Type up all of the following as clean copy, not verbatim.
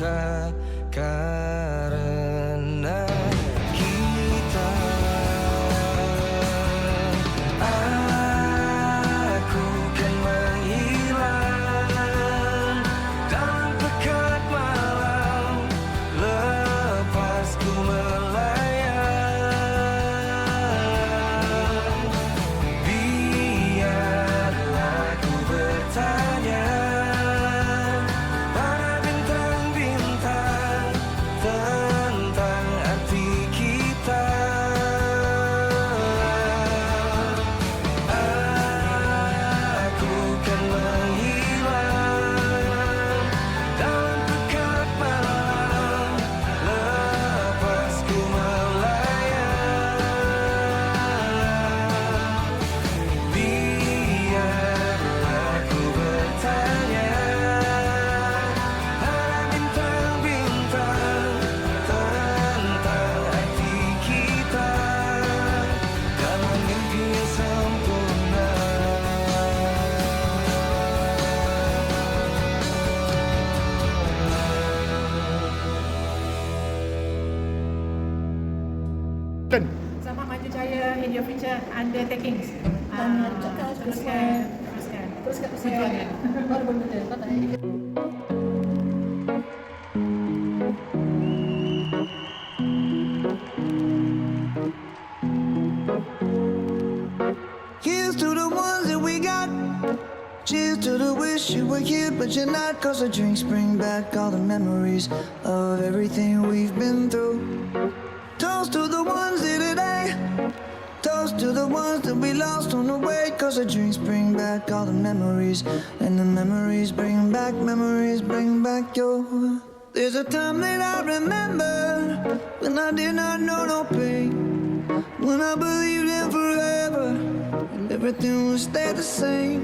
luka karena kita. Aku kan menghilang dalam pekat malam, lepas ku melayang. Biarlah ku bertanya pada bintang-bintang tentang arti kita. Aku kan menghilang dalam pekat malam, lepas ku melayang. Biarlah ku bertanya pada bintang-bintang tentang arti kita dalam mimpi yang sempurna. Selamat maju jaya in your future undertakings. Teruskan. Tujuannya. Baru benda kau tak ada. Here's to the ones that we got. Cheers to the wish you were here, but you're not. 'Cause the drinks bring back all the memories of everything we've been through. Toast to the ones here today. Toast to the ones that we lost on the way. 'Cause the drinks bring back all the memories, and the memories bring back your. There's a time that I remember when I did not know no pain, when I believed in forever and everything would stay the same.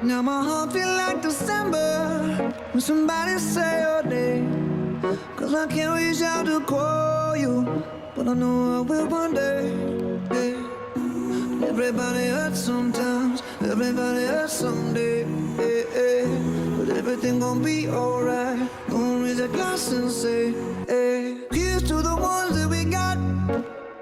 Now my heart feel like December when somebody say your name. 'Cause I can't reach out to call you, but I know I will one day. Yeah. Everybody hurts sometimes, everybody hurts someday. Yeah, yeah. But everything gon' be alright. Gonna raise a glass and say, hey. Here's to the ones that we got.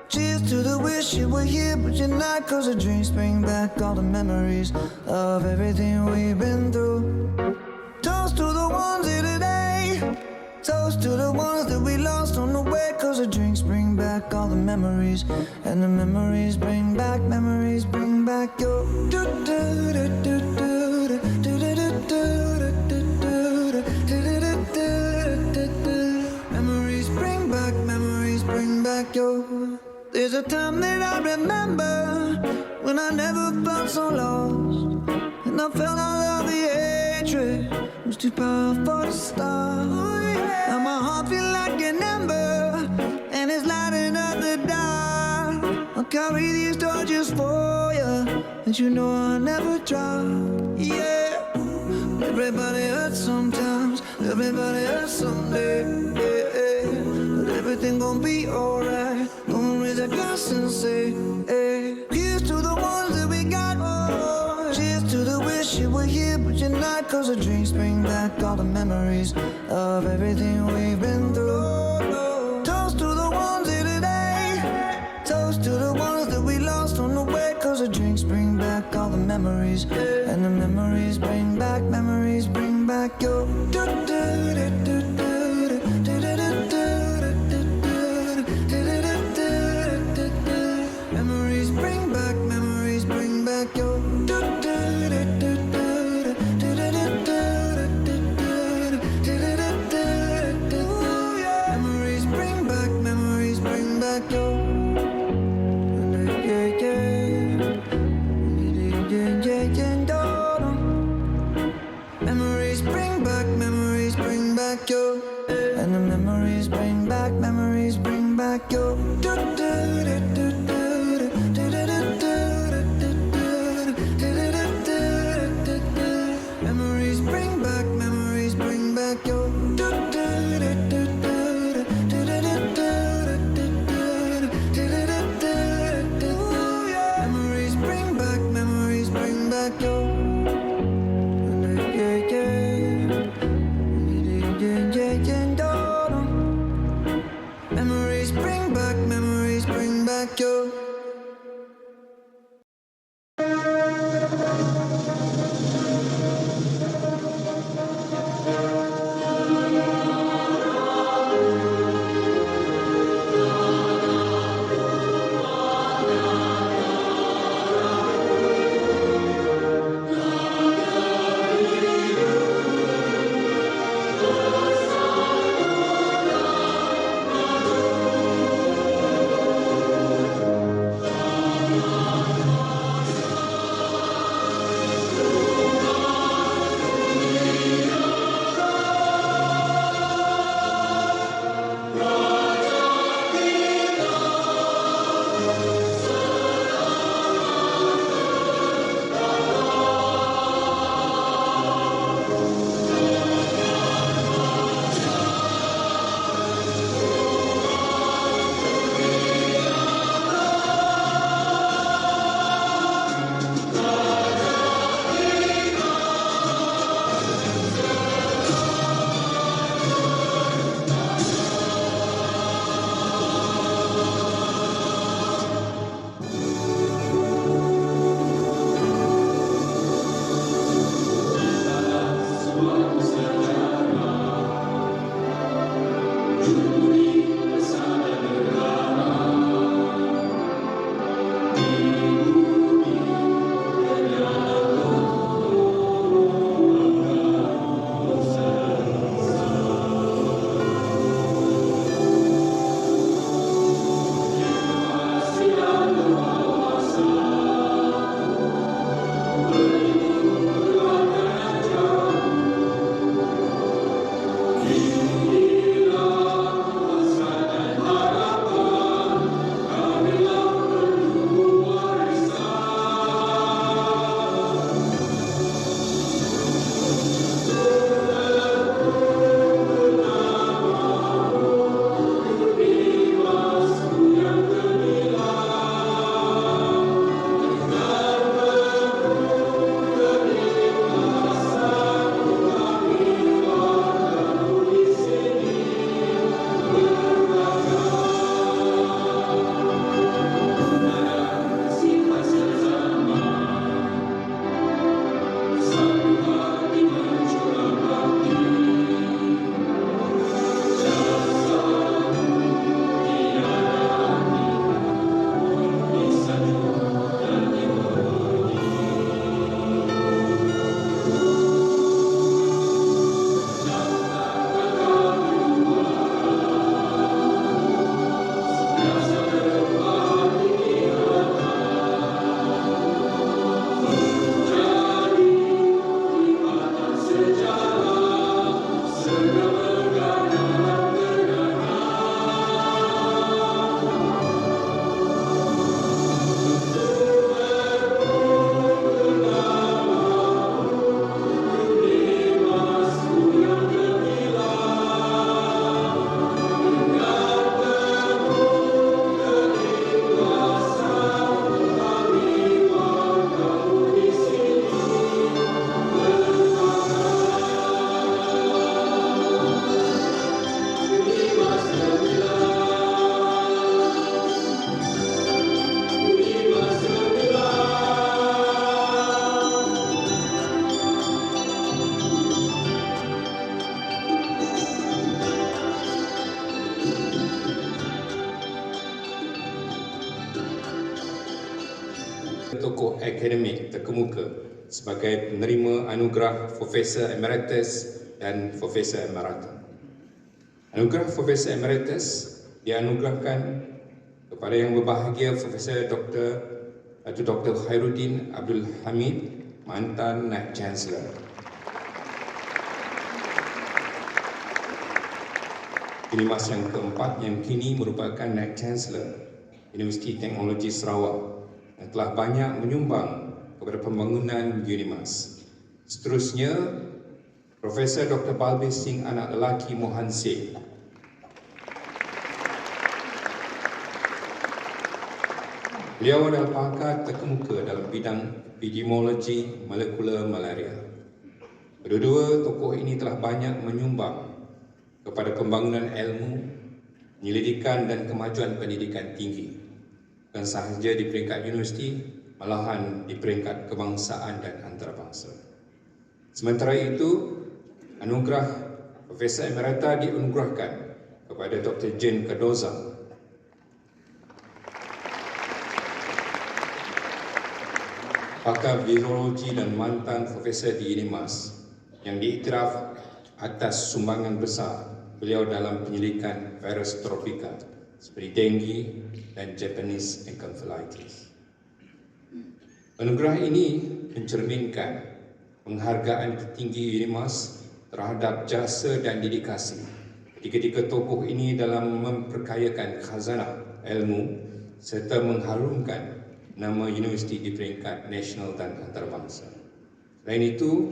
Cheers to the wish you were here, but you're not. 'Cause the drinks bring back all the memories of everything we've been through. Toast to the ones here today. Toast to the ones that we lost on the way. 'Cause the drinks bring back all the memories, and the memories bring back your. Memories bring back your. There's a time that I remember when I never felt so lost, and I felt all of the hatred was too powerful to stop. Now my heart feel like an ember, and it's lighting up the dark. I'll carry these torches for you, and you know I'll never drop. Yeah. Everybody hurts sometimes, everybody hurts someday. Yeah, yeah. But everything gon' be alright. Gonna raise a glass and say, hey. Here's to the ones that we got. Oh, cheers to the wish you were here, but you're not. 'Cause the drinks bring back all the memories of everything we've been through. Toast to the ones here today. Toast to the ones that we lost on the way. 'Cause the drinks bring back all the memories, and the memories bring back your. Memories bring back your. Memories bring back your. Memories bring back your. And the memories bring back your. Memories bring back your. Yeah. tokoh akademik terkemuka sebagai penerima anugerah Profesor Emeritus dan Profesor Emerita. Anugerah Profesor Emeritus dianugerahkan kepada yang berbahagia Profesor Dr. Khairuddin Abdul Hamid, mantan Naib Chancellor. Unimas yang keempat yang kini merupakan Naib Chancellor Universiti Teknologi Sarawak yang telah banyak menyumbang kepada pembangunan Unimas. Seterusnya, Profesor Dr. Balbir Singh anak lelaki Mohan Singh. Beliau adalah pakar terkemuka dalam bidang epidemiologi molekular malaria. Kedua-dua tokoh ini telah banyak menyumbang kepada pembangunan ilmu, penyelidikan dan kemajuan pendidikan tinggi. Bukan sahaja di peringkat universiti, malahan di peringkat kebangsaan dan antarabangsa. Sementara itu, anugerah Profesor Emerita dianugerahkan kepada Dr. Jane Cardoza, pakar virologi dan mantan profesor di Unimas yang diiktiraf atas sumbangan besar beliau dalam penyelidikan virus tropika seperti dengue dan Japanese encephalitis. Anugerah ini mencerminkan penghargaan tertinggi Unimas terhadap jasa dan dedikasi ketiga-tiga tokoh ini dalam memperkayakan khazanah ilmu serta mengharumkan nama universiti di peringkat nasional dan antarabangsa. Selain itu,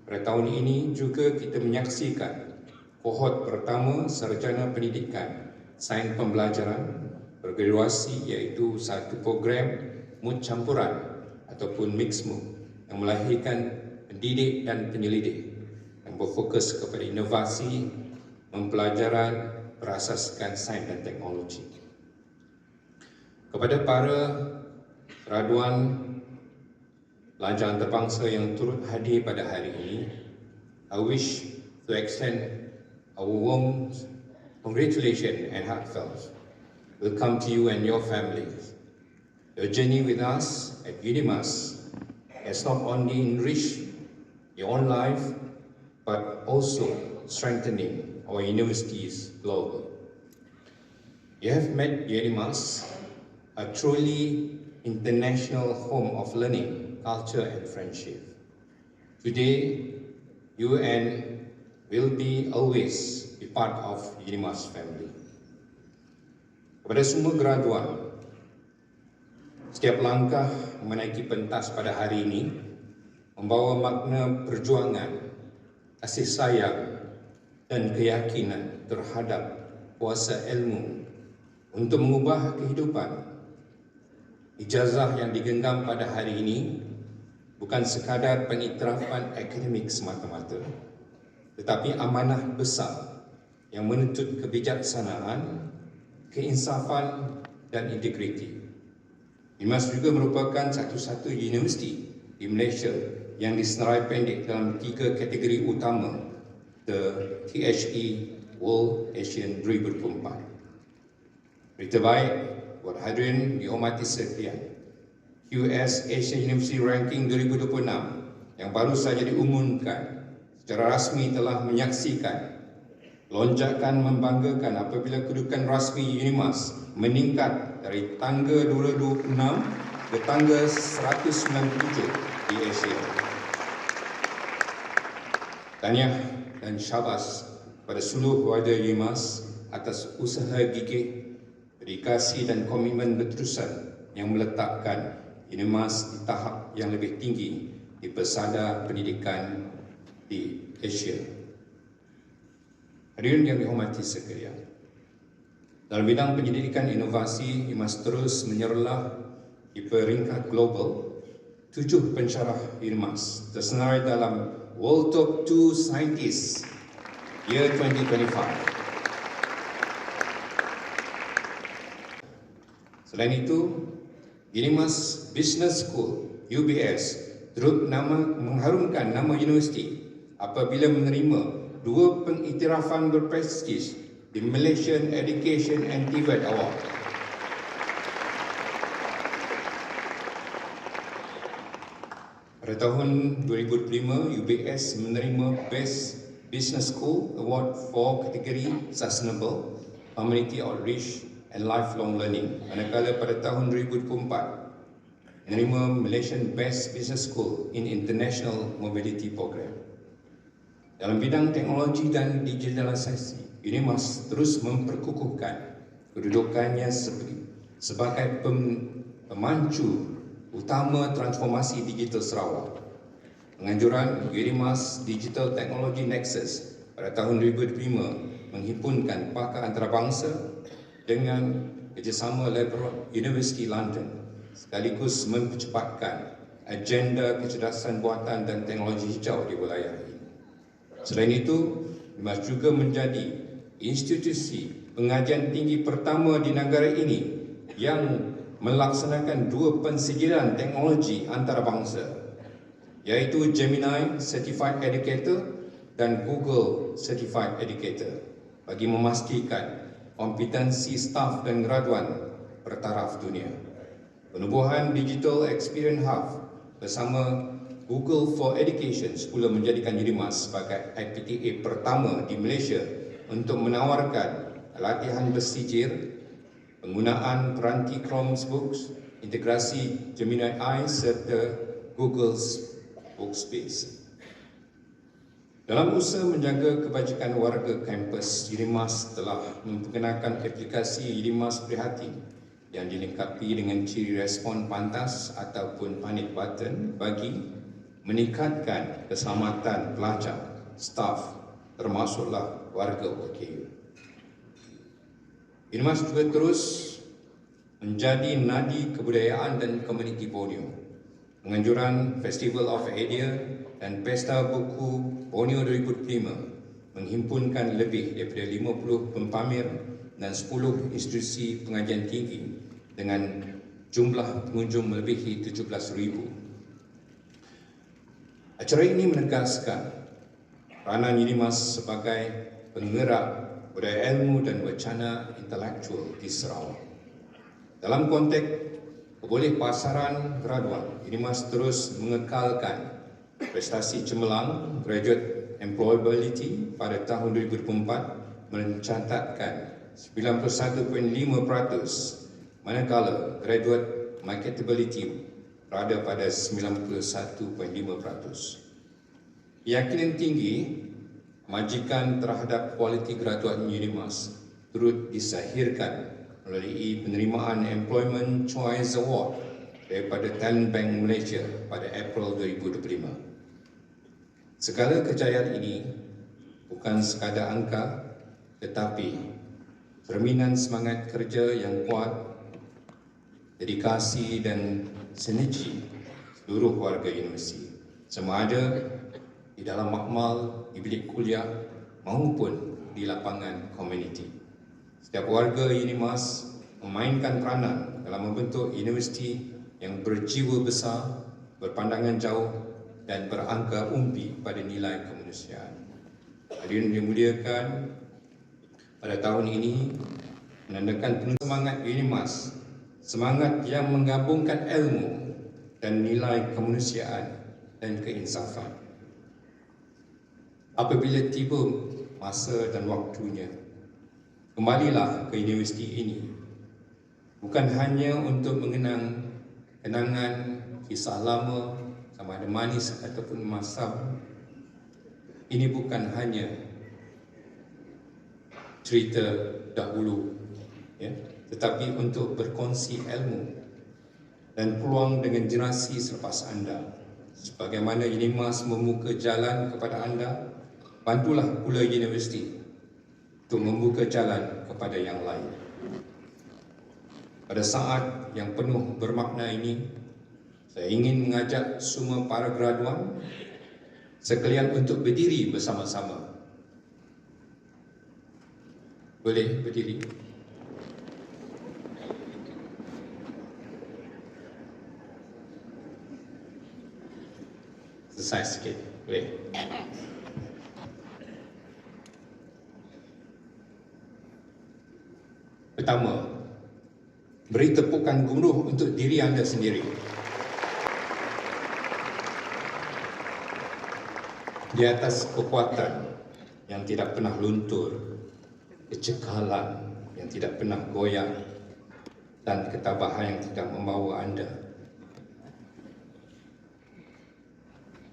pada tahun ini juga kita menyaksikan kohort pertama sarjana pendidikan sains pembelajaran bergraduasi iaitu satu program mood campuran ataupun mixed mood yang melahirkan pendidik dan penyelidik yang berfokus kepada inovasi pembelajaran berasaskan sains dan teknologi. Kepada para graduan pelajar antarabangsa yang turut hadir pada hari ini, I wish to extend our warm congratulations and heartfelt welcome to you and your families. Your journey with us at Unimas has not only enriched your own life, but also strengthening our universities globally. You have met Unimas, a truly international home of learning, culture and friendship. Today, you and will be always be part of Unimas family. Kepada semua graduan, setiap langkah menaiki pentas pada hari ini membawa makna perjuangan, kasih sayang dan keyakinan terhadap kuasa ilmu untuk mengubah kehidupan. Ijazah yang digenggam pada hari ini bukan sekadar pengiktirafan akademik semata-mata, tetapi amanah besar yang menuntut kebijaksanaan, keinsafan dan integriti. Unimas juga merupakan satu-satu universiti di Malaysia yang disenarai pendek dalam 3 kategori utama The THE World Asian 2024. Berita baik buat hadirin dihormati sekalian, QS Asian University Ranking 2026 yang baru saja diumumkan secara rasmi telah menyaksikan lonjakan membanggakan apabila kedudukan rasmi Unimas meningkat dari tangga 226 ke tangga 197 di Asia. Tahniah dan syabas pada seluruh warga Unimas atas usaha gigih, dedikasi dan komitmen berterusan yang meletakkan Unimas di tahap yang lebih tinggi di pesada pendidikan di Asia. Hadirin yang dihormati sekalian, dalam bidang pendidikan inovasi, Unimas terus menyerlah di peringkat global. 7 pensyarah Unimas tersenarai dalam World Top 2 Scientists Year 2025. Selain itu, Unimas Business School UBS turut mengharumkan nama universiti apabila menerima 2 pengiktirafan berprestij di Malaysian Education and TVET Award. Pada tahun 2005, UBS menerima Best Business School Award for kategori Sustainable, Community Outreach and Lifelong Learning. Manakala pada tahun 2024, menerima Malaysian Best Business School in International Mobility Program. Dalam bidang teknologi dan digitalisasi, UNIMAS terus memperkukuhkan kedudukannya sebagai pemancu utama transformasi digital Sarawak. Penganjuran UNIMAS Digital Technology Nexus pada tahun 2005 menghimpunkan pakar antarabangsa dengan kerjasama Labrador University London sekaligus mempercepatkan agenda kecerdasan buatan dan teknologi hijau di wilayah ini. Selain itu, UNIMAS juga menjadi institusi pengajian tinggi pertama di negara ini yang melaksanakan 2 pensijilan teknologi antarabangsa, iaitu Gemini Certified Educator dan Google Certified Educator bagi memastikan kompetensi staf dan graduan bertaraf dunia. Penubuhan Digital Experience Hub bersama Google for Education pula menjadikan UNIMAS sebagai IPTA pertama di Malaysia untuk menawarkan latihan bersijir, penggunaan peranti Chromebooks, integrasi Gemini AI serta Google Workspace. Dalam usaha menjaga kebajikan warga kampus, UNIMAS telah memperkenalkan aplikasi UNIMAS Prihatin yang dilengkapi dengan ciri respon pantas ataupun panic button bagi meningkatkan keselamatan pelajar, staf, termasuklah warga OKU. UNIMAS juga terus menjadi nadi kebudayaan dan komuniti Borneo. Penganjuran Festival of Idea dan Pesta Buku Borneo 2005 menghimpunkan lebih daripada 50 pempamer dan 10 institusi pengajian tinggi dengan jumlah pengunjung melebihi 17,000. Acara ini menegaskan peranan UNIMAS sebagai penggerak budaya ilmu dan wacana intelektual di Sarawak. Dalam konteks kebolehpasaran graduan, UNIMAS terus mengekalkan prestasi cemerlang graduate employability pada tahun 2004 mencatatkan 91.5%, manakala graduate marketability berada pada 91.5%. Keyakinan tinggi majikan terhadap kualiti graduat UNIMAS turut disahirkan melalui penerimaan Employment Choice Award daripada Talent Bank Malaysia pada April 2025. Segala kejayaan ini bukan sekadar angka tetapi cerminan semangat kerja yang kuat, dedikasi dan sinergi seluruh warga universiti, sama ada di dalam makmal, di bilik kuliah maupun di lapangan komuniti. Setiap warga UNIMAS memainkan peranan dalam membentuk universiti yang berjiwa besar, berpandangan jauh dan berangka umbi pada nilai kemanusiaan. Hadirin dimuliakan, pada tahun ini menandakan penuh semangat UNIMAS, semangat yang menggabungkan ilmu dan nilai kemanusiaan dan keinsafan. Apabila tiba masa dan waktunya, kembalilah ke universiti ini, bukan hanya untuk mengenang kenangan kisah lama sama ada manis ataupun masam. Ini bukan hanya cerita dahulu, ya, tetapi untuk berkongsi ilmu dan peluang dengan generasi selepas anda. Sebagaimana UNIMAS membuka jalan kepada anda, bantulah pula universiti untuk membuka jalan kepada yang lain. Pada saat yang penuh bermakna ini, saya ingin mengajak semua para graduan sekalian untuk berdiri bersama-sama. Boleh berdiri? Selesai sikit, boleh? Pertama, beri tepukan gemuruh untuk diri anda sendiri. di atas kekuatan yang tidak pernah luntur, kecekalan yang tidak pernah goyang, dan ketabahan yang tidak membawa anda.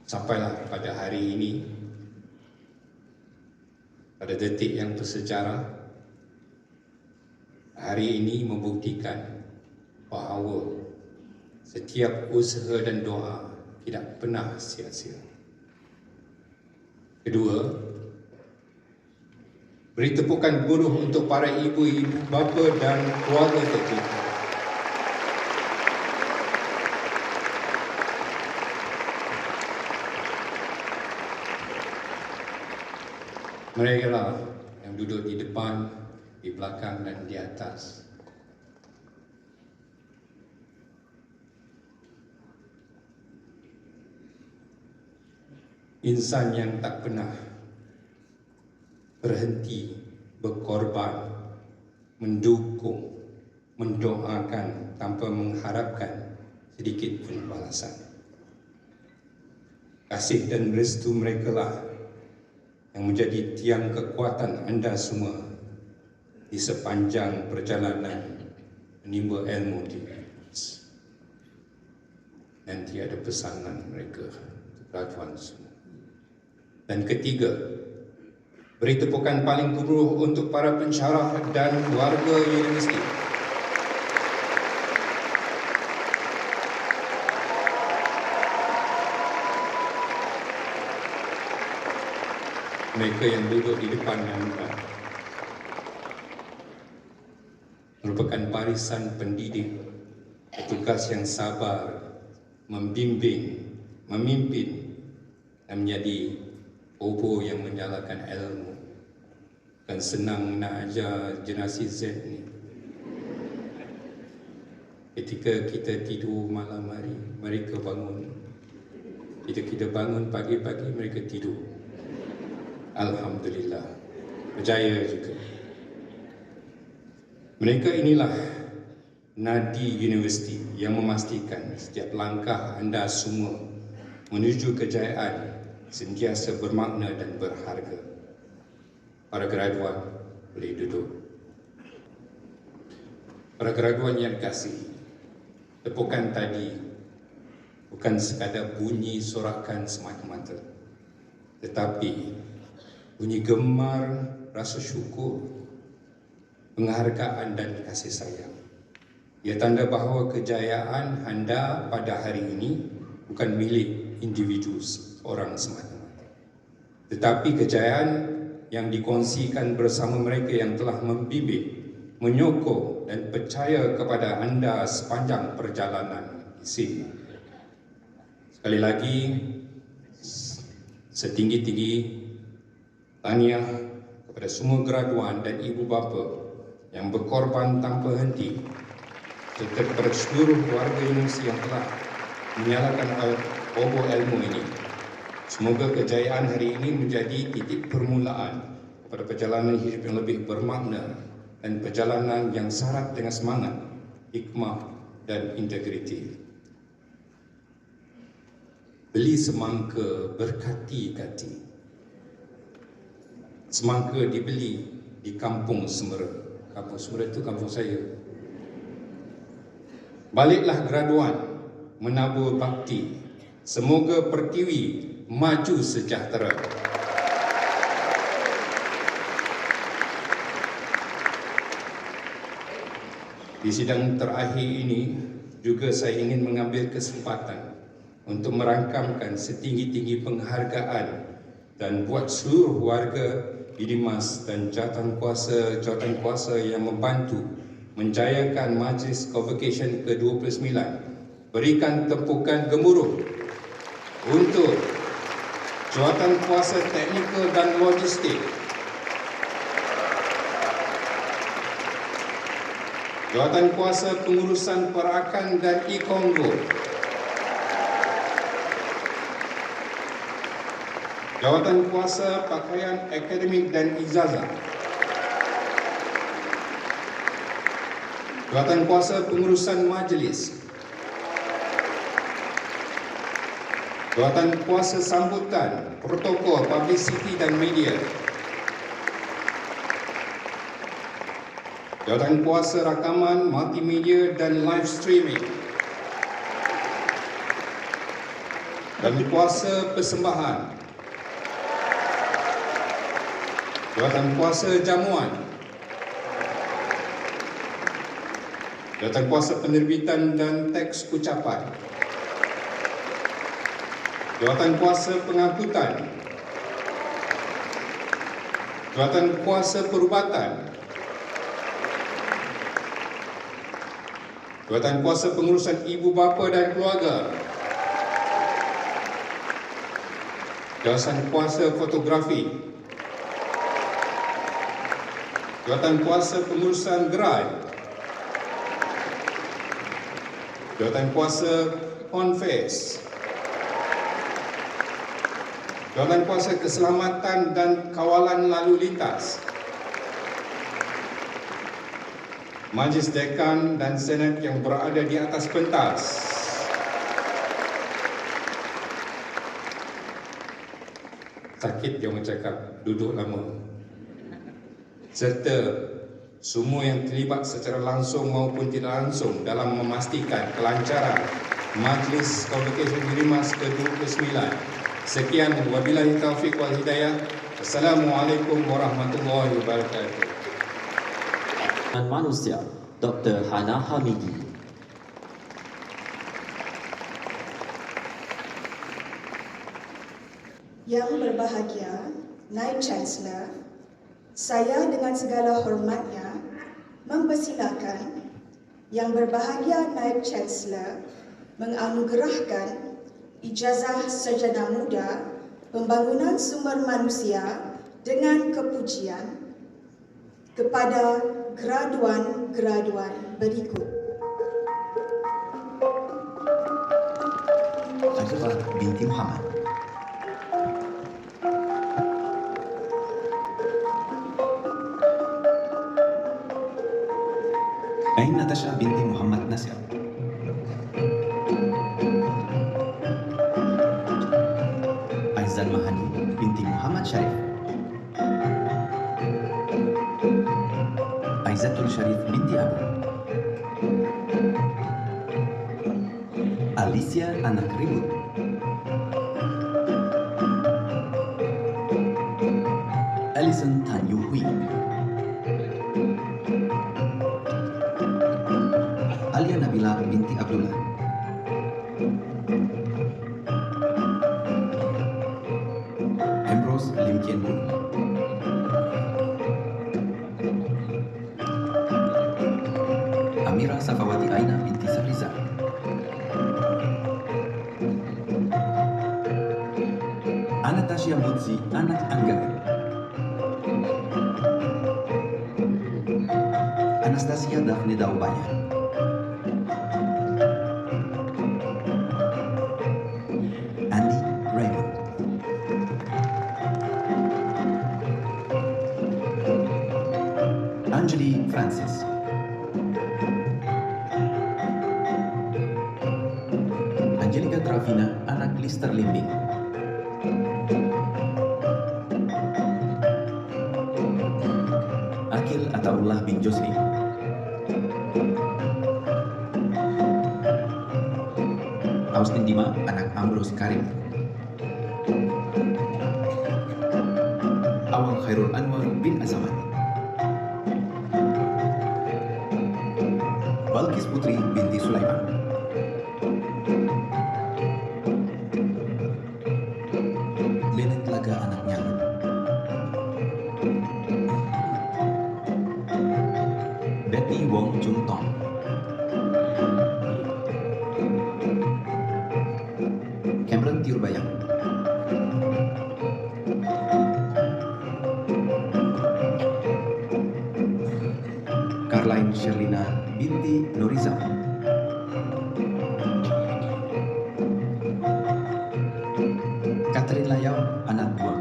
Sampailah pada hari ini, pada detik yang bersejarah, hari ini membuktikan bahawa setiap usaha dan doa tidak pernah sia-sia. Kedua, beri tepukan buruh untuk para ibu-ibu, bapa dan keluarga tercinta. Mereka lah yang duduk di depan, di belakang dan di atas. Insan yang tak pernah berhenti berkorban, mendukung, mendoakan tanpa mengharapkan sedikit pun balasan. Kasih dan restu mereka lah yang menjadi tiang kekuatan anda semua di sepanjang perjalanan menimba ilmu di UNIS. Dan tiada pesanan mereka graduan semua. Dan ketiga, beri tepukan paling keruh untuk para pensyarah dan warga universiti. Mereka yang duduk di depan anda merupakan barisan pendidik, petugas yang sabar, membimbing, memimpin dan menjadi obo yang menyalakan ilmu. Bukan senang nak ajar generasi Z ni. Ketika kita tidur malam hari, mereka bangun. Ketika kita bangun pagi-pagi, mereka tidur. Alhamdulillah, berjaya juga. Mereka inilah nadi universiti yang memastikan setiap langkah anda semua menuju kejayaan sentiasa bermakna dan berharga. Para graduan boleh duduk. Para graduan yang dikasihi, tepukan tadi bukan sekadar bunyi sorakan semata-mata, tetapi bunyi gemar rasa syukur, penghargaan dan kasih sayang. Ia tanda bahawa kejayaan anda pada hari ini bukan milik individu orang semata-mata, tetapi kejayaan yang dikongsikan bersama mereka yang telah membimbing, menyokong dan percaya kepada anda sepanjang perjalanan di sini. Sekali lagi, setinggi-tinggi tahniah kepada semua graduan dan ibu bapa yang berkorban tanpa henti, serta kepada seluruh warga universiti yang telah menyalakan obor ilmu ini. Semoga kejayaan hari ini menjadi titik permulaan kepada perjalanan hidup yang lebih bermakna dan perjalanan yang syarat dengan semangat, hikmah dan integriti. Beli semangka berkati-kati. Semangka dibeli di Kampung Semera. Kampung Semera itu kampung saya. Baliklah graduan, menabur bakti. Semoga Pertiwi maju sejahtera. Di sidang terakhir ini juga saya ingin mengambil kesempatan untuk merangkamkan setinggi-tinggi penghargaan dan buat seluruh warga Dimas dan jawatan kuasa yang membantu menjayakan Majlis Convocation ke-29. Berikan tepukan gemuruh untuk jawatan kuasa teknikal dan logistik, jawatan kuasa pengurusan perakan dan e-Kongo, jawatan kuasa pakaian akademik dan ijazah, jawatan kuasa pengurusan majlis, Jawatan Kuasa Sambutan, Protokol, Publicity dan Media, Jawatan Kuasa Rakaman, Multimedia dan Live Streaming, dan Kuasa Persembahan, Jawatan Kuasa Jamuan, Jawatan Kuasa Penerbitan dan Teks Ucapan, Jawatan Kuasa Pengangkutan, Jawatan Kuasa Perubatan, Jawatan Kuasa Pengurusan Ibu Bapa dan Keluarga, Jawatan Kuasa Fotografi, Jawatan Kuasa Pengurusan Gerai, Jawatan Kuasa Konfes, Jawatan Kuasa Keselamatan dan Kawalan Lalu Lintas, Majlis Dekan dan Senat yang berada di atas pentas, sakit yang cakap, duduk lama, serta semua yang terlibat secara langsung maupun tidak langsung dalam memastikan kelancaran Majlis Convocation Dirimas ke-29. Sekian, wabillahi taufiq wal hidayah. Assalamualaikum warahmatullahi wabarakatuh. Dan Manusia, Dr. Hana Hamidi. Yang berbahagia, Naib Chancellor, saya dengan segala hormatnya mempersilakan Yang berbahagia Naib Chancellor menganugerahkan ijazah sarjana muda Pembangunan Sumber Manusia dengan kepujian kepada graduan-graduan berikut. Azura binti Muhammad. Ain Natasha binti Muhammad Nasir. Aizan Mahani binti Muhammad Sharif. Aizatul Sharif binti Abu. Alicia anak Ribut. Alison Tan Yu Hui. Alia Nabila binti Abdullah. Ambrose Lim Kian Hun. Amira Safawati Aina binti Safriza. Anastasia Mutsi anak Angga. Anastasia Daphne Daubaya. Andy Raymond. Anjali Francis. Angelika Travina anak Lister Limbing. Akil Ataullah bin Josli. Austin Dima anak Ambrose Karim. Awang Khairul Anwar bin Azaman. Balkis Putri binti Sulaiman. Bennett Laga anak Nyaman. Betty Wong Chung Tong. Cameron Tiurbayang. Caroline Sherlina binti Norizam. Catherine Layau anak dua.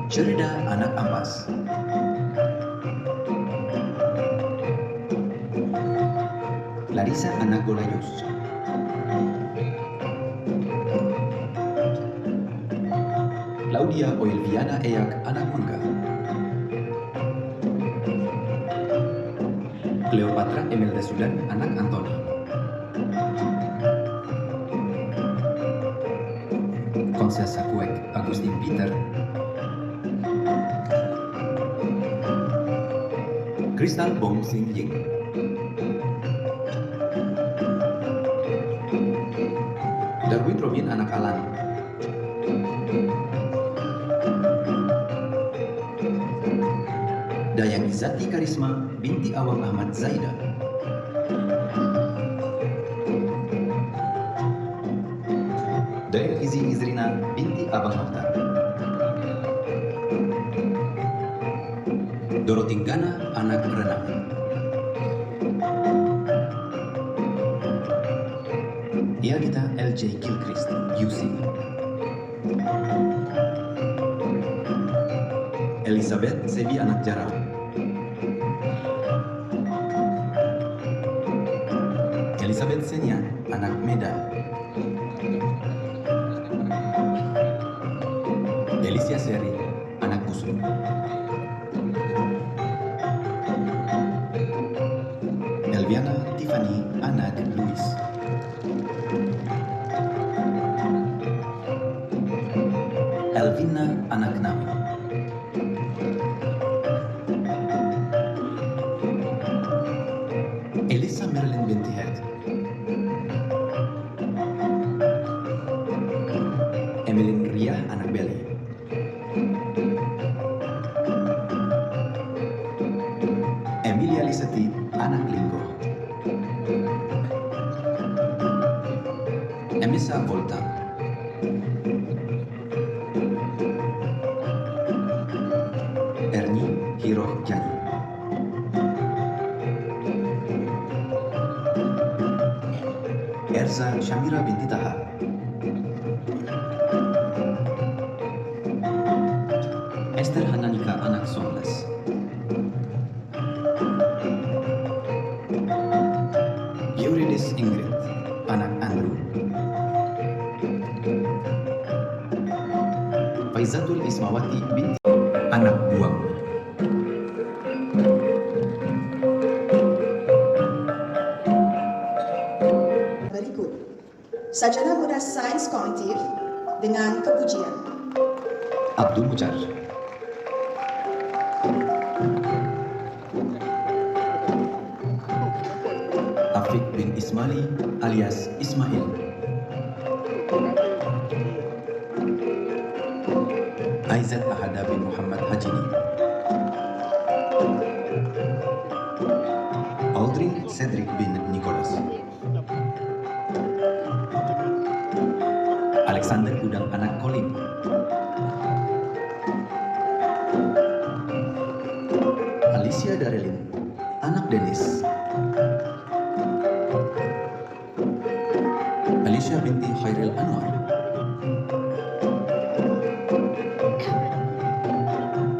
Sherida anak Ampas. Larissa anak Golayos. Claudia Oilviana Eyak anak Mangga. Cleopatra Emelda Sudan anak Antoni. Konsesa Kuek Agustin Peter. Crystal Bong Sing Ying. Darwin Robin anak Alan. Dayang Izati Karisma binti Awang Ahmad Zaida. Dayang Izi Izrina binti Abang Mohtar. Dorothy Gana anak Renang. Iagita LJ Gilchrist UC. Elizabeth Sebi anak Jarau. Elizabeth Senya anak Medan. Alicia Seri anak Busung. Elviana Tiffany anak Louis. Elvina anak Nami. Elisa Marilyn binti Head. Emilyn Ria anak Beli. Emilia Liseti anak Linggo. Emisa Volta. Erni Hiro Jani. Erza Shamira binti Taha. Esther Hananika anak Somlas. Eurydice Ingrid anak Andrew. Faizatul Ismawati binti anak Buang. Berikut Sarjana Muda Sains Kognitif dengan kepujian. Abdul Mujar. Taufik bin Ismaili alias Ismail. Aizat Ahada bin Muhammad Hajini. Aldrin Cedric bin Nicholas. Alexander Udang anak Colin. Alicia Darelin anak Dennis. Alicia binti Khairil Anwar.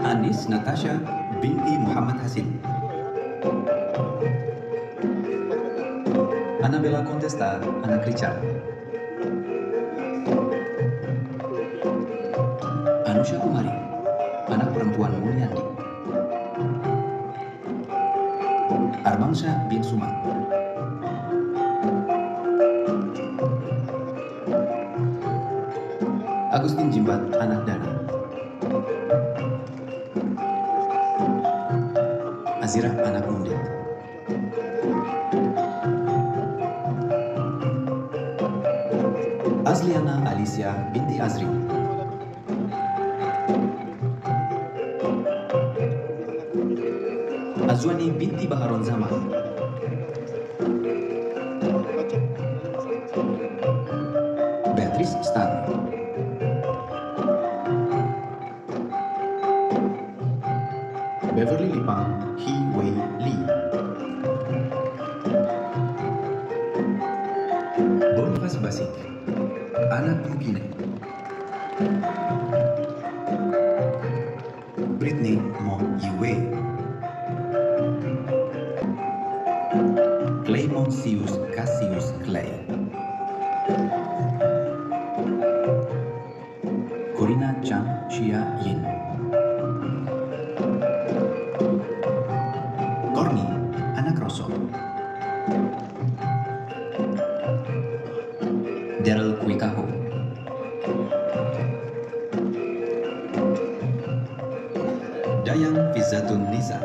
Anis Natasha binti Muhammad Hasin. Annabella Contesta anak Richard. Anusha Kumari anak perempuan Mulyandi. Armansyah bin Suman. Agustin Jimbat anak Dana. Azirah anak Mundit. Azliana Alicia binti Azri. Azwani binti Baharon Zaman. Beatrice Stan. Beverly Lipang He Wei Lee. Boniface Basik anak Mukine. Britney Mo Yue. Claymont Sius Xia Yin. Korni, anak Rosso. Daryl Kuikaho. Dayang Fizzatun Nisa.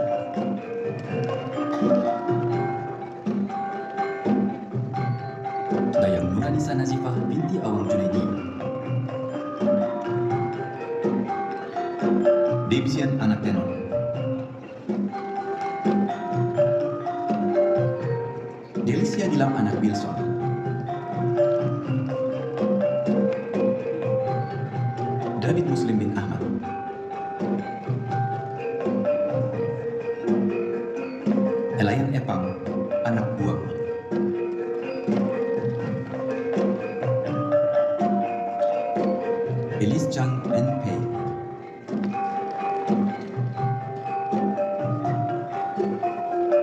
Dayang Nuranisa Nazifah binti Awang Junaidi. Debsian anak Tenon. Delicia Dilam anak Wilson. David Muslim bin Ahmad. Elayan Epang, anak buah. Elise Chang NP.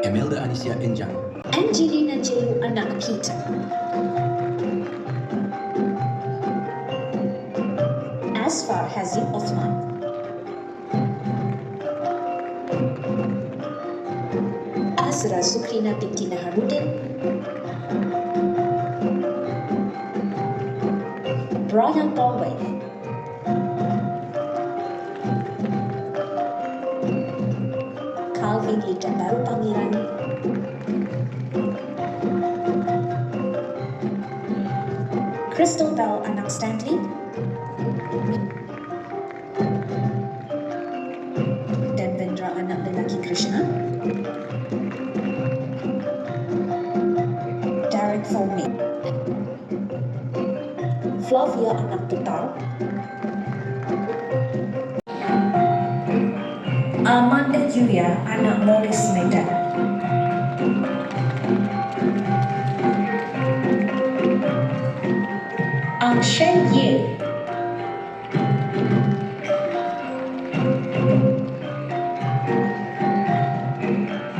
Emelda Anisia Enjang. Angelina Jelu anak Peter. Asfar Hazim Othman. Azra Sukrina binti Naharuddin. Brian Conway. Calvin Litan Baru Pangeran. Crystal Bell anak Stanley. Dan Vendra anak lelaki Krishna. Derek Foley. Flavia anak Putar. Amanda Julia anak Morris Medan. Ang Shen Ye.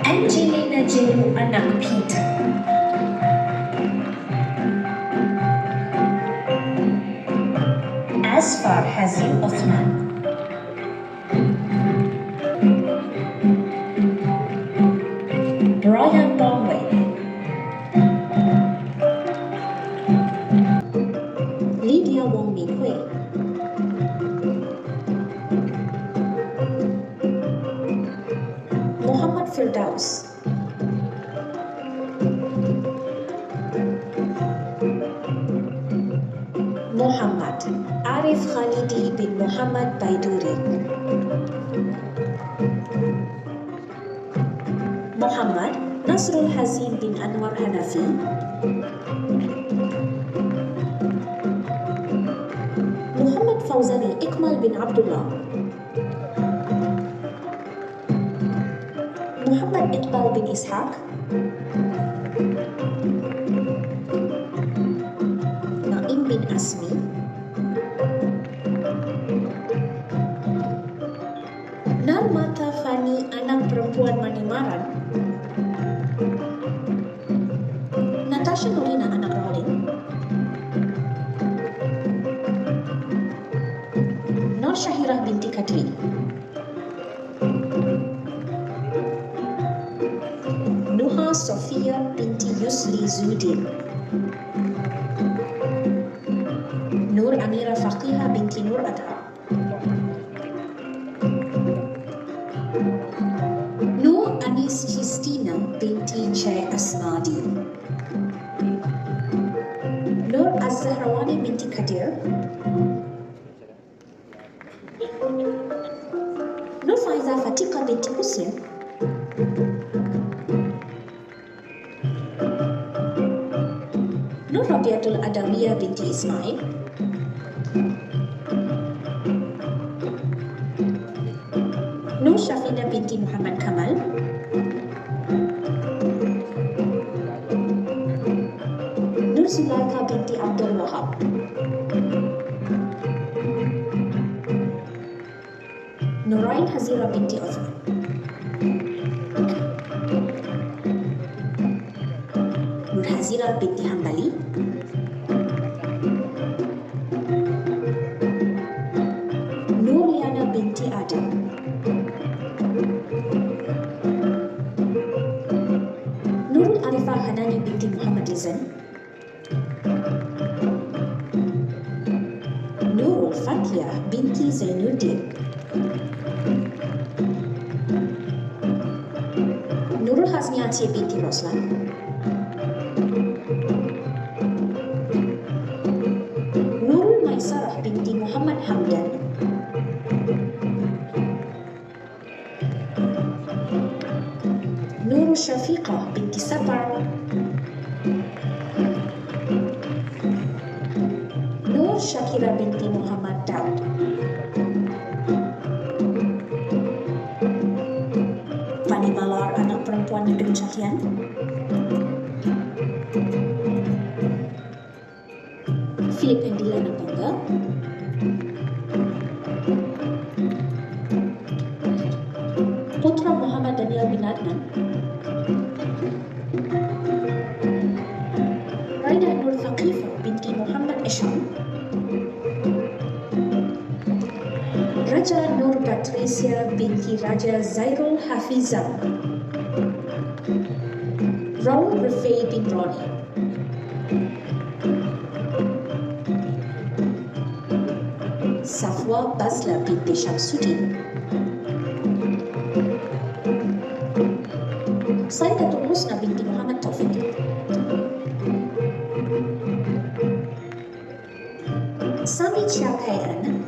Angelina Jelu anak Peter. Asfar Hazim Othman. Brian Conway. Lydia Wong Min Hui. Muhammad Firdaus. Muhammad Arif Khalidi bin Muhammad Baiduri. Muhammad Nasrul Hazim bin Anwar Hanafi. Muhammad Fauzani Iqmal bin Abdullah. Muhammad Iqbal bin Ishaq. Naim bin Asmi. Narmata Fani anak perempuan Manimaran. Natasha Norina anak Rolling. Nur Syahirah binti Kadri. Nuha Sofia binti Yusli Zudin. Nur Amira Faqihah binti Nur Adha. Nur Anis Christina binti Che Asnadi. Nur Az-Zahrawani binti Kadir. Nur Faiza Fatika binti Muslim. Nur Rabiatul Adawiyah binti Ismail. Nur Syafina binti Muhammad Kamal. Nur Zulaika binti Abdul Wahab. Nurain Hazira binti Uthman. Nur Hazira binti Hambali. Nur Maulana binti Adam. Nurul Arifah Hanani binti Muhammad Rizan. Nurul Fathia binti Zainuddin. Nurul Hazmiati binti Roslan. Nurul Maisarah binti Muhammad Hamdan. Nurul Syafiqah binti Sapar. Nur Syakira binti Muhammad Daud. Fani Malar, anak perempuan Negeri Cakian. Philip Endila Napangga. Putra Muhammad Daniel bin Adnan. Raida Nur Thaqifah binti Muhammad Esham. Raja Nur Patricia binti Raja Zairul Hafizah. Raul Rifai bin Roni. Safwa Basla binti Syamsuddin. Saidatul Husna binti Muhammad Taufik. Sami Chiakaian.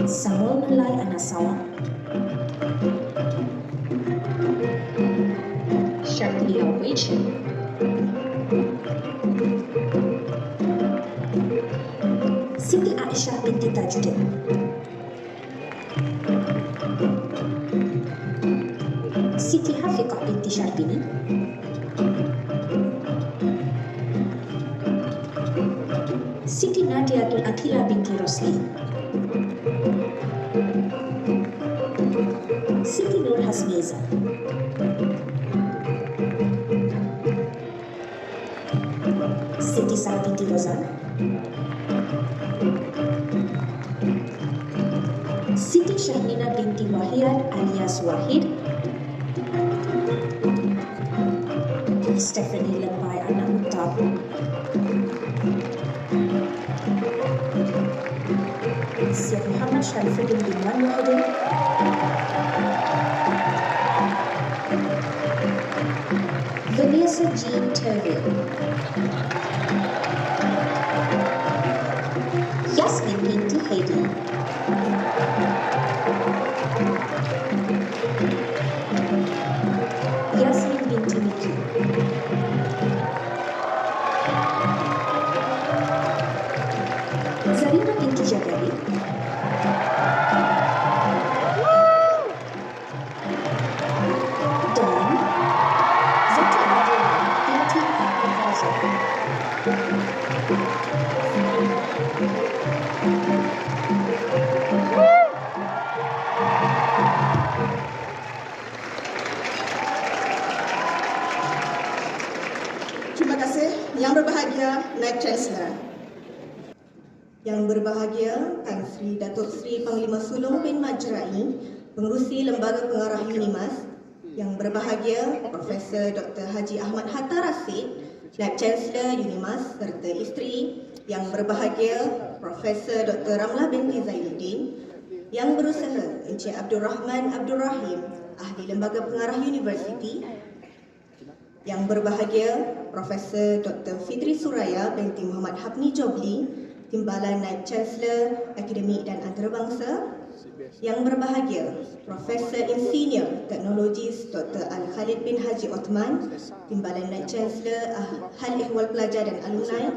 Samuel Nalai Anasawa. Shaklia Wichin. Siti Aisyah binti Tajuddin. Siti Hafiqah binti Syarbini. Siti Nadiatul Akila binti Rosli. Siti Nur Hasmiza. Siti Sarah binti Rozan. Siti Syahmina binti Wahid alias Wahid. Stephanie Lembai anak Mutab. Syed Muhammad Sharifuddin bin Wan Muhyiddin. Vanessa Jean Terry. Yasmin binti Heidi. Yasmin binti Miki. Zarina binti Jabari. Dawn. Zati Adriana binti Ahmad Razak. Terima kasih. Yang berbahagia, Naib Chancellor. Yang berbahagia, Tan Sri Datuk Sri Panglima Sulong bin Majrai, Pengerusi Lembaga Pengarah UNIMAS. Yang berbahagia, Profesor Dr. Haji Ahmad Hatta Rashid, Naib Chancellor UNIMAS serta isteri. Yang berbahagia, Profesor Dr. Ramlah binti Zainuddin. Yang berusaha, Encik Abdul Rahman Abdul Rahim, Ahli Lembaga Pengarah Universiti. Yang berbahagia, Profesor Dr. Fitri Suraya binti Muhammad Hapni Jobli, Timbalan Naib Chancellor Akademik dan Antarabangsa. Yang berbahagia, Profesor Insinyur Teknologis Dr. Al-Khalid bin Haji Othman, Timbalan Naib Chancellor Hal Ehwal Pelajar dan Alumni,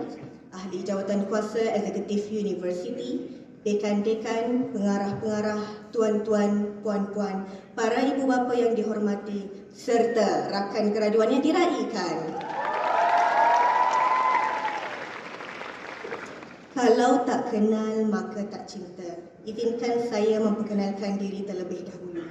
Ahli Jawatan Kuasa Eksekutif Universiti, dekan-dekan, pengarah-pengarah, tuan-tuan, puan-puan, para ibu bapa yang dihormati, serta rakan keraduan yang diraikan. Kalau tak kenal, maka tak cinta. Izinkan saya memperkenalkan diri terlebih dahulu.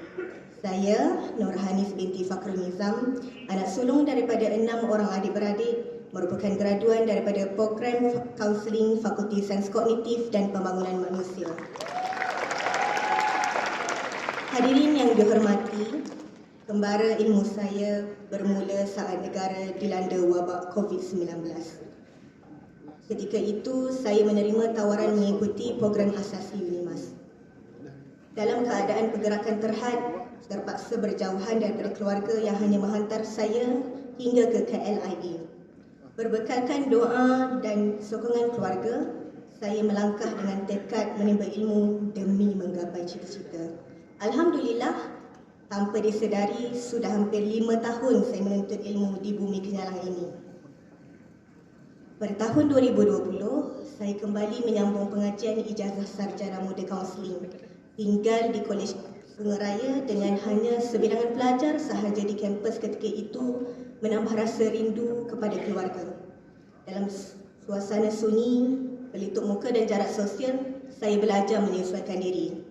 Saya, Nur Hanis binti Fakhrul Nizam, anak sulung daripada 6 orang adik-beradik merupakan graduan daripada program kaunseling Fakulti Sains Kognitif dan Pembangunan Manusia. Hadirin yang dihormati, kembara ilmu saya bermula saat negara dilanda wabak COVID-19. Ketika itu, saya menerima tawaran mengikuti program asasi UNIMAS. Dalam keadaan pergerakan terhad, terpaksa berjauhan daripada keluarga yang hanya menghantar saya hingga ke KLIA. Berbekalkan doa dan sokongan keluarga, saya melangkah dengan tekad menimba ilmu demi menggapai cita-cita. Alhamdulillah, tanpa disedari, sudah hampir 5 tahun saya menuntut ilmu di bumi kenyalang ini. Pada tahun 2020, saya kembali menyambung pengajian ijazah sarjana muda kaunseling. Tinggal di Kolej Sungai Raya dengan hanya sebilangan pelajar sahaja di kampus ketika itu menambah rasa rindu kepada keluarga. Dalam suasana sunyi, pelitup muka dan jarak sosial, saya belajar menyesuaikan diri.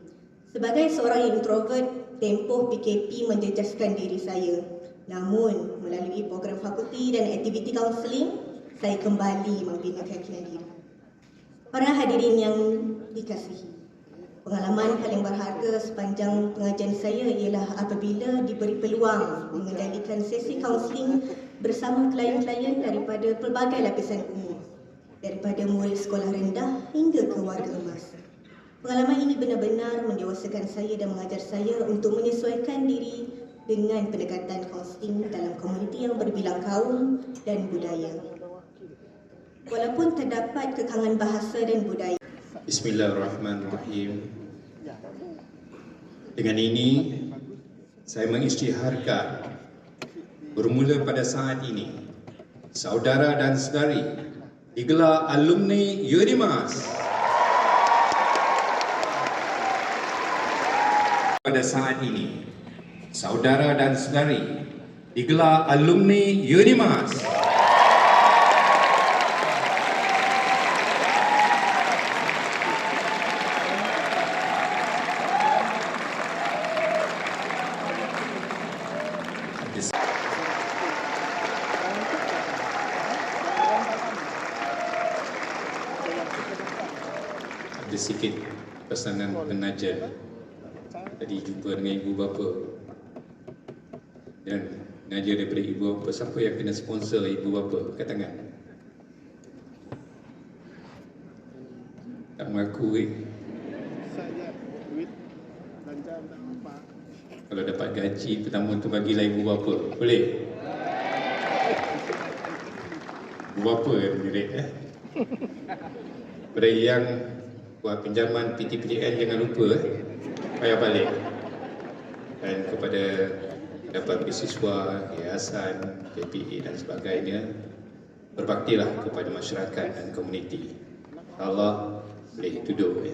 Sebagai seorang introvert, tempoh PKP menjejaskan diri saya. Namun, melalui program fakulti dan aktiviti kaunseling, saya kembali membina keyakinan diri. Para hadirin yang dikasihi, pengalaman paling berharga sepanjang pengajian saya ialah apabila diberi peluang mengendalikan sesi kaunseling bersama klien-klien daripada pelbagai lapisan umur, daripada murid sekolah rendah hingga ke warga emas. Pengalaman ini benar-benar mendewasakan saya dan mengajar saya untuk menyesuaikan diri dengan pendekatan kaunseling dalam komuniti yang berbilang kaum dan budaya. Walaupun terdapat kekangan bahasa dan budaya. Bismillahirrahmanirrahim. Dengan ini, saya mengisytiharkan bermula pada saat ini, saudara dan saudari digelar alumni UNIMAS. Pada saat ini, saudara dan saudari digelar alumni UNIMAS. Ada sikit pesanan penaja. Tadi jumpa dengan ibu bapa dan penaja daripada ibu bapa. Siapa yang kena sponsor ibu bapa? Angkat tangan. Tak mengaku Kalau dapat gaji pertama tu bagilah ibu bapa. Boleh? Ibu bapa yang menjerit Pada yang buat pinjaman PTPDN jangan lupa payah balik. Dan kepada dapat beasiswa, yayasan, KPA dan sebagainya, berbaktilah kepada masyarakat dan komuniti. Allah boleh duduk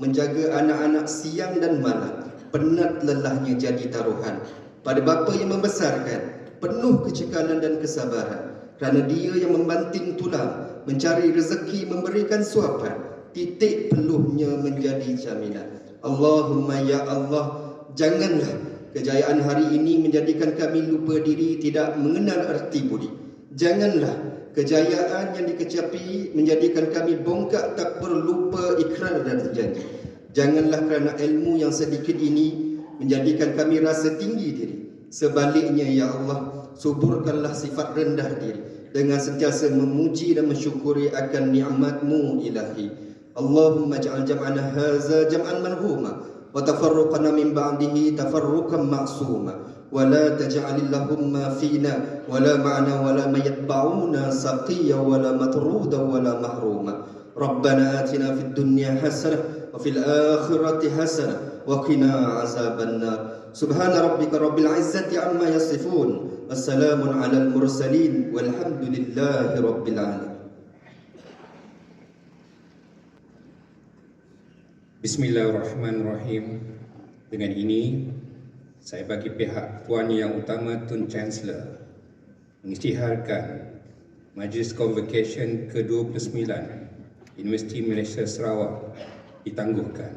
Menjaga anak-anak siang dan malam, penat lelahnya jadi taruhan. Pada bapa yang membesarkan, penuh kecekalan dan kesabaran. Kerana dia yang membanting tulang, mencari rezeki, memberikan suapan, titik peluhnya menjadi jaminan. Allahumma ya Allah, janganlah kejayaan hari ini menjadikan kami lupa diri, tidak mengenal erti budi. Janganlah kejayaan yang dikecapi menjadikan kami bongkak tak berlupa ikrar dan janji. Janganlah kerana ilmu yang sedikit ini menjadikan kami rasa tinggi diri. Sebaliknya ya Allah, suburkanlah sifat rendah diri dengan sentiasa memuji dan mensyukuri akan nikmat-Mu ilahi. Allahumma ja'al jam'ana haza jam'an marhuma wa tafarruqana min ba'dihi tafarruqan ma'suma wa la taj'alillahumma fina wa la ma'na wa la mayatba'una saqiyya wa la matruda wa la mahruma. Rabbana atina fid dunya hasanah wa fil akhirati hasanah wa qina azaban nar. Subhana rabbika rabbil izzati amma yasifun. Wassalamun alal mursalin walhamdulillahi rabbil alamin. Bismillahirrahmanirrahim. Dengan ini, saya bagi pihak Puan Yang Utama Tun Chancellor mengisytiharkan Majlis Convocation ke-29 Universiti Malaysia Sarawak ditangguhkan.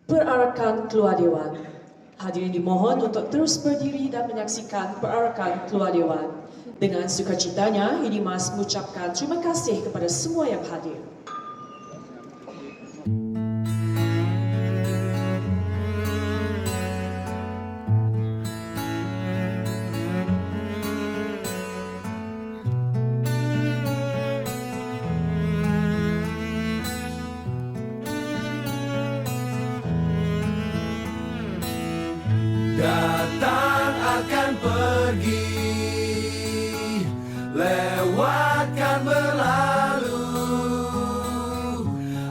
Perarakan keluar Dewan. Hadirin dimohon untuk terus berdiri dan menyaksikan perarakan keluar Dewan. Dengan sukacitanya, Hidimas mengucapkan terima kasih kepada semua yang hadir. Datang akan pergi, lewatkan berlalu,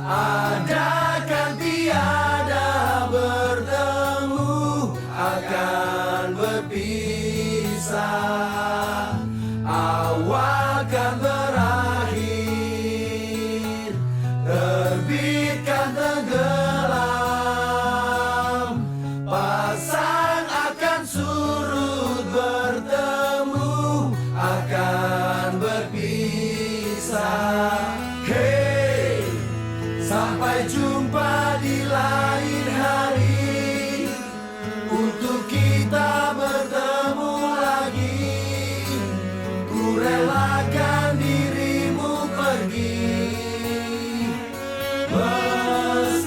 adakan tiada bertemu, akan berpisah, awalkan berakhir, terbitkan tenggelam, pasang akan surut bertemu, akan berpisah. Hey, sampai jumpa di lain hari, untuk kita bertemu lagi. Ku relakan dirimu pergi,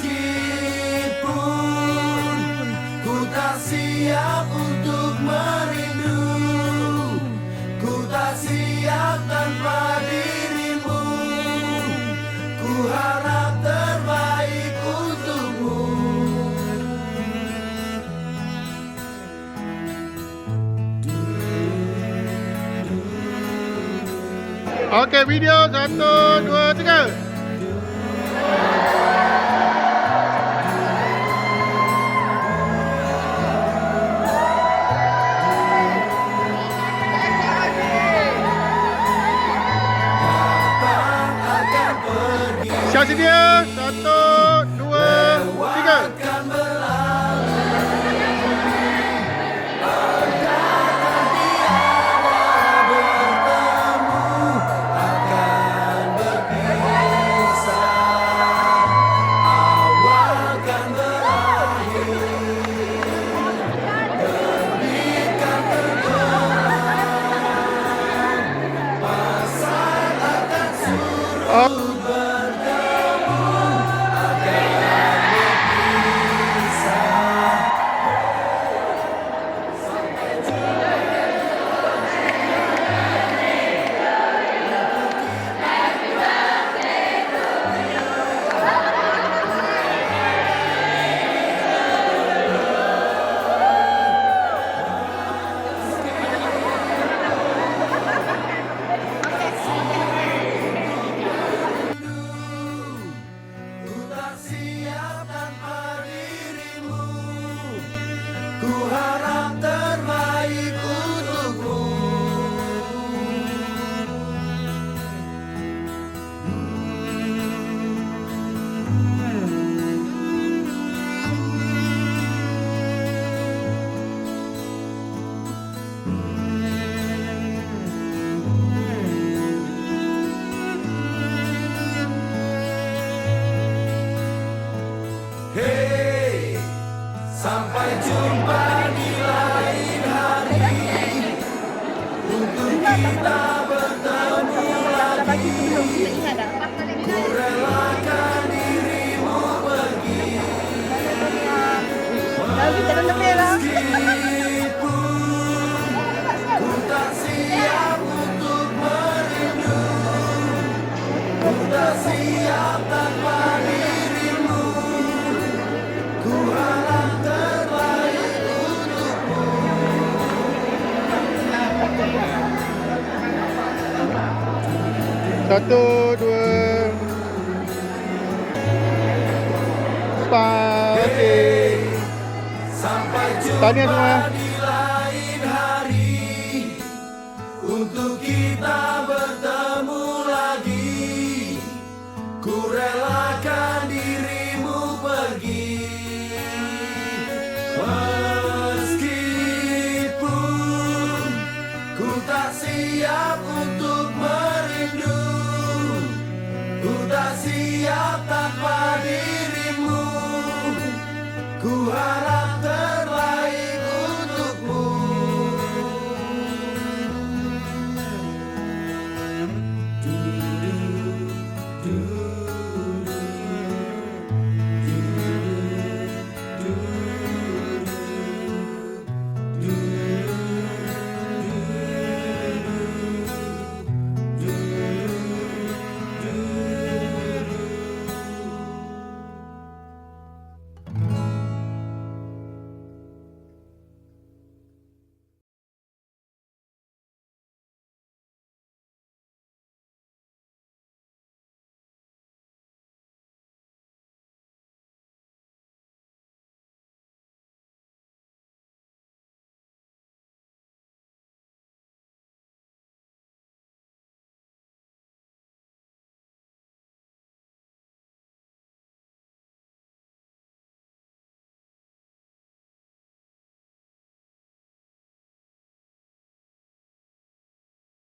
meskipun ku tak siap untuk merindu, ku tak siap tanpa dirimu, ku harap terbaik untukmu. Okey, video 1, 2, 3. Siap sedia, 1, 2, 3. Akan berlalu, bertemu, akan berpisah, awalkan berakhir, terbitkan tenggelam, pasang akan surut bertemu, akan berpisah. Ku tak siap tanpa dirimu, ku harap terbaik untukmu. Sampai jumpa di lain hari, untuk kita bertemu lagi. Ku relakan dirimu pergi, meskipun ku tak siap untuk merindu, ku tak siap tanpa dirimu. Ku harap terbaik untukmu. Satu, dua. Okey. Sampai Tahniah jumpa semua. di lain hari, untuk kita bertemu lagi. Ku relakan dirimu pergi, meskipun ku tak siap untuk merindu, ku tak siap tanpa dirimu. Ku harap